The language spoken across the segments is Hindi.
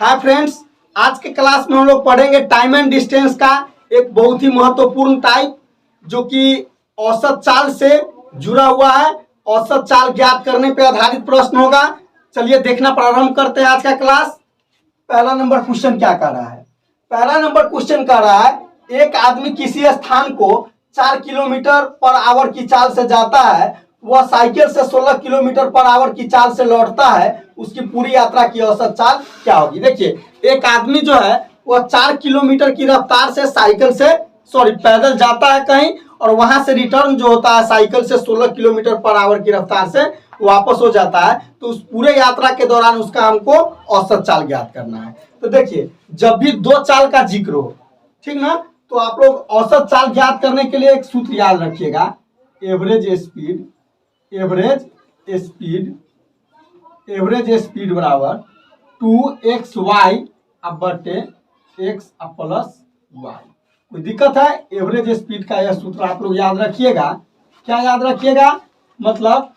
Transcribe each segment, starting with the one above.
हाय फ्रेंड्स, आज के क्लास में हम लोग पढ़ेंगे टाइम एंड डिस्टेंस का एक बहुत ही महत्वपूर्ण टाइप जो कि औसत चाल से जुड़ा हुआ है। औसत चाल ज्ञात करने पर आधारित प्रश्न होगा। चलिए देखना प्रारंभ करते हैं आज का क्लास। पहला नंबर क्वेश्चन क्या कर रहा है? पहला नंबर क्वेश्चन कर रहा है एक आदमी किसी स्थान को 4 किलोमीटर पर आवर की चाल से जाता है, वह साइकिल से 16 किलोमीटर पर आवर की चाल से लौटता है, उसकी पूरी यात्रा की औसत चाल क्या होगी? देखिए एक आदमी जो है वह 4 किलोमीटर की रफ्तार से साइकिल से पैदल जाता है कहीं, और वहां से रिटर्न जो होता है साइकिल से 16 किलोमीटर पर आवर की रफ्तार से वापस हो जाता है। तो उस पूरे यात्रा के दौरान उसका हमको औसत चाल ज्ञात करना है। तो देखिए जब भी दो चाल का जिक्र हो, ठीक ना, तो आप लोग औसत चाल ज्ञात करने के लिए एक सूत्र याद रखिएगा, एवरेज स्पीड बराबर 2xy बटे x प्लस y। कोई दिक्कत है? एवरेज स्पीड का यह सूत्र आप लोग याद रखिएगा। क्या याद रखिएगा? मतलब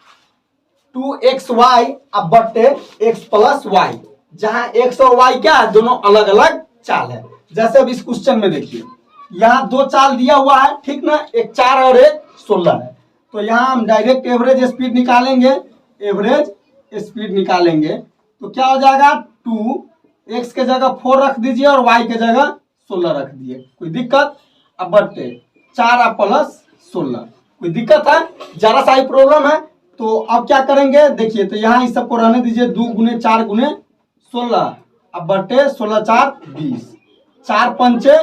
2xy बटे x प्लस y, जहां x और y क्या है, दोनों अलग अलग चाल है। जैसे अब इस क्वेश्चन में देखिए यहाँ दो चाल दिया हुआ है, ठीक ना, एक 4 और एक 16 है। तो यहाँ हम डायरेक्ट एवरेज स्पीड निकालेंगे। तो क्या हो जाएगा? 2 x के जगह 4 रख दीजिए और y के जगह 16 रख दिए। कोई दिक्कत? अब बटे 4 प्लस 16। कोई दिक्कत है? जरा सा ही प्रॉब्लम है। तो अब क्या करेंगे? देखिए तो यहाँ इस सबको रहने दीजिए, 2 गुने 4 गुने 16 अब बटे 16 4 20, 4 पंचे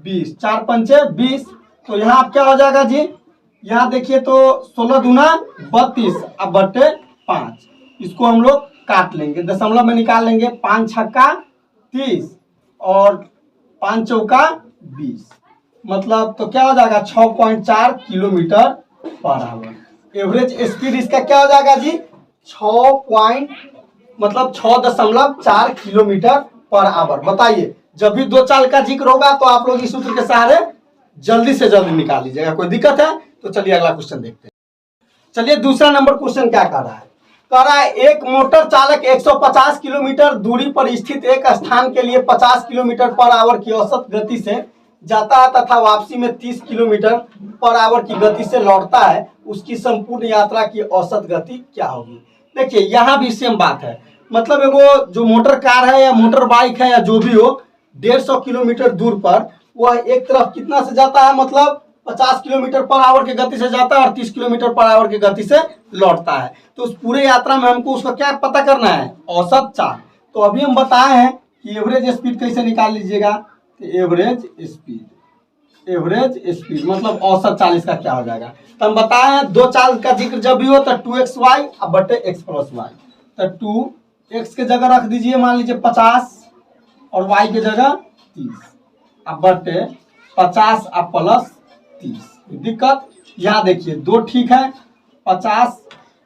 20, 4 पंचे 20। तो यहाँ अब क्या हो जाएगा जी? यहाँ देखिए तो 16 दूना 32 अब बटे 5। इसको हम लोग काट लेंगे, दशमलव में निकाल लेंगे। 5 छक्का 30 और 5 चौका 20, मतलब तो क्या हो जाएगा? 6.4 kilometre per hour. Average speed इसका क्या हो जाएगा जी? 6.4 किलोमीटर पर आवर। बताइए जब भी दो चाल का जिक्र होगा तो आप लोग इस सूत्र के सहारे जल्दी से जल्दी निकाल लीजिएगा। कोई दिक्कत है? तो चलिए अगला क्वेश्चन देखते हैं। चलिए दूसरा नंबर क्वेश्चन क्या कर रहा है? कह रहा है एक मोटर चालक 150 किलोमीटर दूरी पर स्थित एक स्थान के लिए 50 किलोमीटर पर आवर की औसत गति से जाता है तथा वापसी में 30 किलोमीटर पर आवर की गति से लौटता है, उसकी संपूर्ण यात्रा की औसत गति क्या होगी? देखिए यहाँ भी सेम बात है। मतलब एगो जो मोटर कार है या मोटर बाइक है या जो भी हो, 150 किलोमीटर दूर पर वह एक तरफ कितना से जाता है, मतलब 50 किलोमीटर पर आवर की गति से जाता है और 30 किलोमीटर पर आवर की गति से लौटता है। तो उस पूरे यात्रा में हमको उसका क्या पता करना है? औसत चाल। तो अभी हम बताए हैं कि एवरेज स्पीड कैसे निकाल लीजिएगा। एवरेज स्पीड मतलब औसत चाल इसका क्या हो जाएगा? तो हम बताए हैं दो चाल का जिक्र जब भी हो तो 2xy बटे x प्लस y। तो 2x के जगह रख दीजिए मान लीजिए 50 और y के जगह 30 अब बटे 50 प्लस 30। दिक्कत? यहाँ देखिए दो ठीक है, 50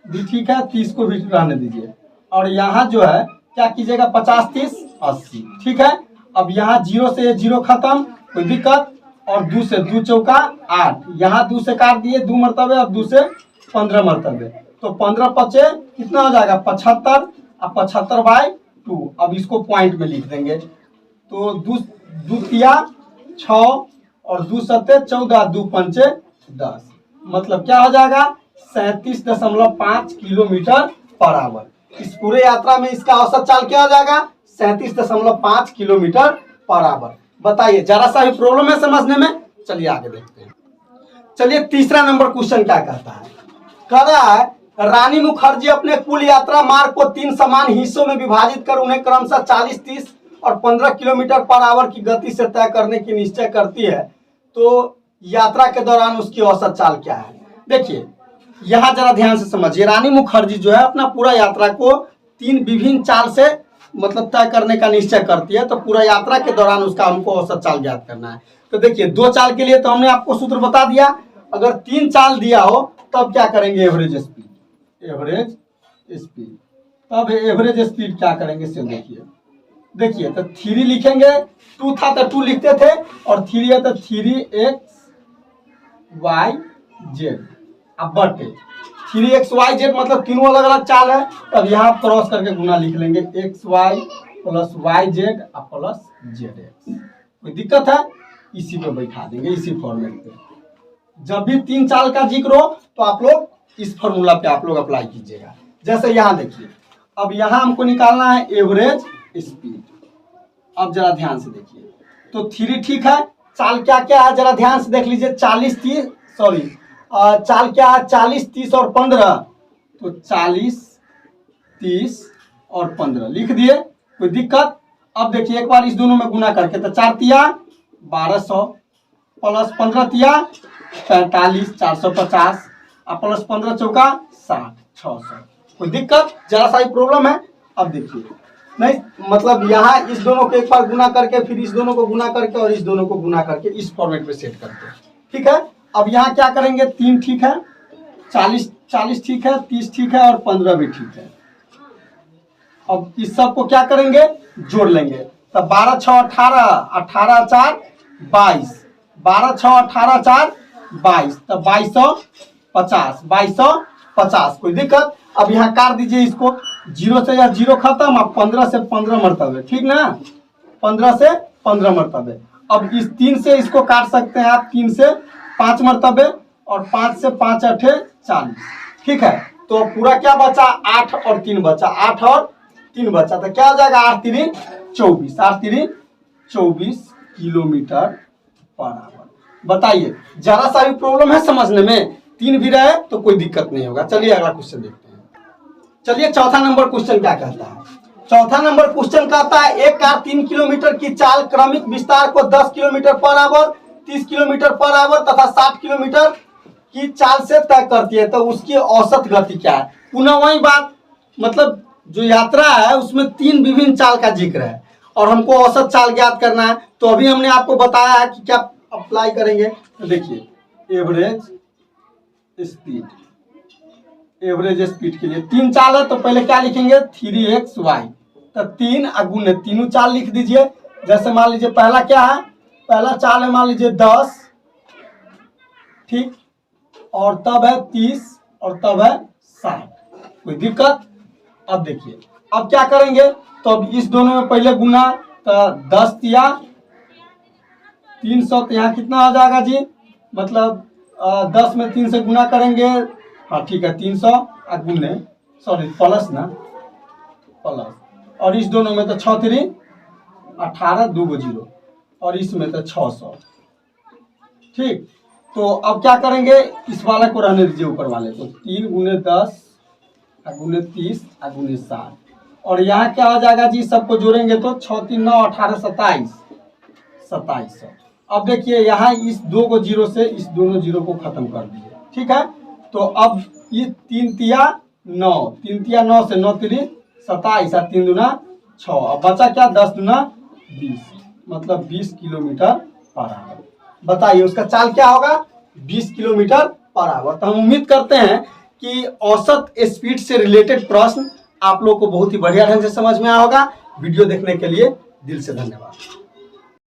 भी ठीक है, 30 को भी रहने दीजिए। और यहाँ जो है क्या कीजिएगा? 50 30 80, ठीक है। अब यहाँ 0 से 0 खत्म, कोई दिक्कत? और 2 से 2 चौका 8, यहाँ 2 से काट दिए 2 मरतबे और 2 से 15 मरतबे। तो 15 पचे कितना हो जाएगा? 75 अब 75/2। अब इसको पॉइंट में लिख देंगे। तो 2 तिया 6 और 2 सत्ते 14, 2 पंचे 10, मतलब क्या हो जाएगा? 37.5 किलोमीटर पर आवर। इस पूरे यात्रा में इसका औसत चाल क्या हो जाएगा? 37.5 किलोमीटर पर आवर। बताइए जरा सा भी प्रॉब्लम है समझने में? चलिए आगे देखते हैं। चलिए तीसरा नंबर क्वेश्चन क्या कहता है? कह रहा है रानी मुखर्जी अपने कुल यात्रा मार्ग को 3 समान हिस्सों में विभाजित कर उन्हें क्रमशः 40 30 और 15 किलोमीटर पर आवर की गति से तय करने की निश्चय करती है, तो यात्रा के दौरान उसकी औसत चाल क्या है? देखिए यहाँ जरा ध्यान से समझिए। रानी मुखर्जी जो है अपना पूरा यात्रा को 3 विभिन्न चाल से मतलब तय करने का निश्चय करती है, तो पूरा यात्रा के दौरान उसका हमको औसत चाल ज्ञात करना है। तो देखिए 2 चाल के लिए तो हमने आपको सूत्र बता दिया। अगर 3 चाल दिया हो तब क्या करेंगे? Average speed. तब एवरेज स्पीड क्या करेंगे से देखिए तो 3 लिखेंगे, 2 था तो 2 लिखते थे, और 3 है तो 3xyz अब बटे 3xyz मतलब तीनों अलग अलग चाल है। तब यहाँ क्रॉस करके गुना लिख लेंगे, xy प्लस वाई जेड और प्लस जेड एक्स। कोई दिक्कत है? इसी पे बैठा देंगे, इसी फॉर्मेट पे। जब भी 3 चाल का जिक्र हो तो आप लोग इस फॉर्मूला पे आप लोग अप्लाई कीजिएगा। जैसे यहाँ देखिए, अब यहाँ हमको निकालना है एवरेज स्पीड। अब जरा ध्यान से देखिए, तो 3 ठीक है। चाल क्या क्या है जरा ध्यान से देख लीजिए। 40 30 सॉरी चाल क्या है, 40 30 और 15। तो 40 30 और 15 लिख दिए, कोई दिक्कत? अब देखिए एक बार इस दोनों में गुना करके, तो 4 तिया 1200 प्लस 15 तिया 45 450 और प्लस 15 चौका 60 600। कोई दिक्कत? जरा सा ही प्रॉब्लम है। अब देखिए, नहीं मतलब यहाँ इस दोनों को एक बार गुना करके, फिर इस दोनों को गुना करके और इस दोनों को गुना करके इस फॉर्मेट पे सेट करते हैं। ठीक है। अब यहाँ क्या करेंगे, 3 ठीक है, 40 ठीक है, 30 ठीक है और 15 भी ठीक है। अब इस सब को क्या करेंगे, जोड़ लेंगे। तब 12 6 18 18 4 22 12 6 18 4 22, तब 2250 2250। कोई दिक्कत? अब यहाँ काट दीजिए इसको, 0 से या 0 खत्म, अब 15 से 15 मरतबे, ठीक ना, 15 से 15 मरतबे। अब इस 3 से इसको काट सकते हैं आप, 3 से 5 मरतबे और 5 से 5 8 40। ठीक है, तो पूरा क्या बचा, 8 और 3 बचा, 8 और 3 बचा, तो क्या हो जाएगा, 8 3 24 8 3 24 किलोमीटर पर आवर। बताइए, जरा सा भी प्रॉब्लम है समझने में? 3 भी रहे तो कोई दिक्कत नहीं होगा। चलिए अगला क्वेश्चन देखते हैं। चलिए चौथा नंबर क्वेश्चन क्या कहता है। चौथा नंबर क्वेश्चन कहता है, एक कार 3 किलोमीटर की चाल क्रमिक विस्तार को 10 kilometre per hour, 30 kilometre per hour तथा 60 किलोमीटर की चाल से तय करती है, तो उसकी औसत गति क्या है। पुनः वही बात, मतलब जो यात्रा है उसमें 3 विभिन्न चाल का जिक्र है और हमको औसत चाल ज्ञात करना है। तो अभी हमने आपको बताया है कि क्या अप्लाई करेंगे। तो देखिए, एवरेज स्पीड के लिए 3 चाल है, तो पहले क्या लिखेंगे, 3xy। तो 3 अगुने तीनों चाल लिख दीजिए। जैसे मान लीजिए पहला क्या है, पहला चाल है मान लीजिए 10, ठीक, और तब है 30 और तब है 60। कोई दिक्कत? अब देखिए, अब क्या करेंगे, तो अब इस दोनों में पहले गुना, तो 10 तिया 300, तो यहाँ कितना आ जाएगा जी, मतलब 10 में 3 से गुना करेंगे, हाँ ठीक है, 300 गुने सॉरी प्लस ना प्लस, और इस दोनों में तो 6 3 18 2 0 और इसमें तो 600। ठीक, तो अब क्या करेंगे, इस वाले को रहने दीजिए ऊपर वाले को, 3 गुने 10 गुने 30 गुने 60, और यहाँ क्या हो जाएगा जी, सबको जोड़ेंगे तो 6 3 9 18 27 2700। अब देखिए यहाँ इस 2 को 0 से इस दोनों 0 को खत्म कर दिए। ठीक है, तो अब ये 3 तिया 9 3 तिया 9 से 9 3 27 और 3 दूना 6, अब बचा क्या, 10 दूना 20, मतलब 20 किलोमीटर पर आवर। बताइए उसका चाल क्या होगा, 20 किलोमीटर पर आवर। तो हम उम्मीद करते हैं कि औसत स्पीड से रिलेटेड प्रश्न आप लोग को बहुत ही बढ़िया ढंग से समझ में आया होगा। वीडियो देखने के लिए दिल से धन्यवाद।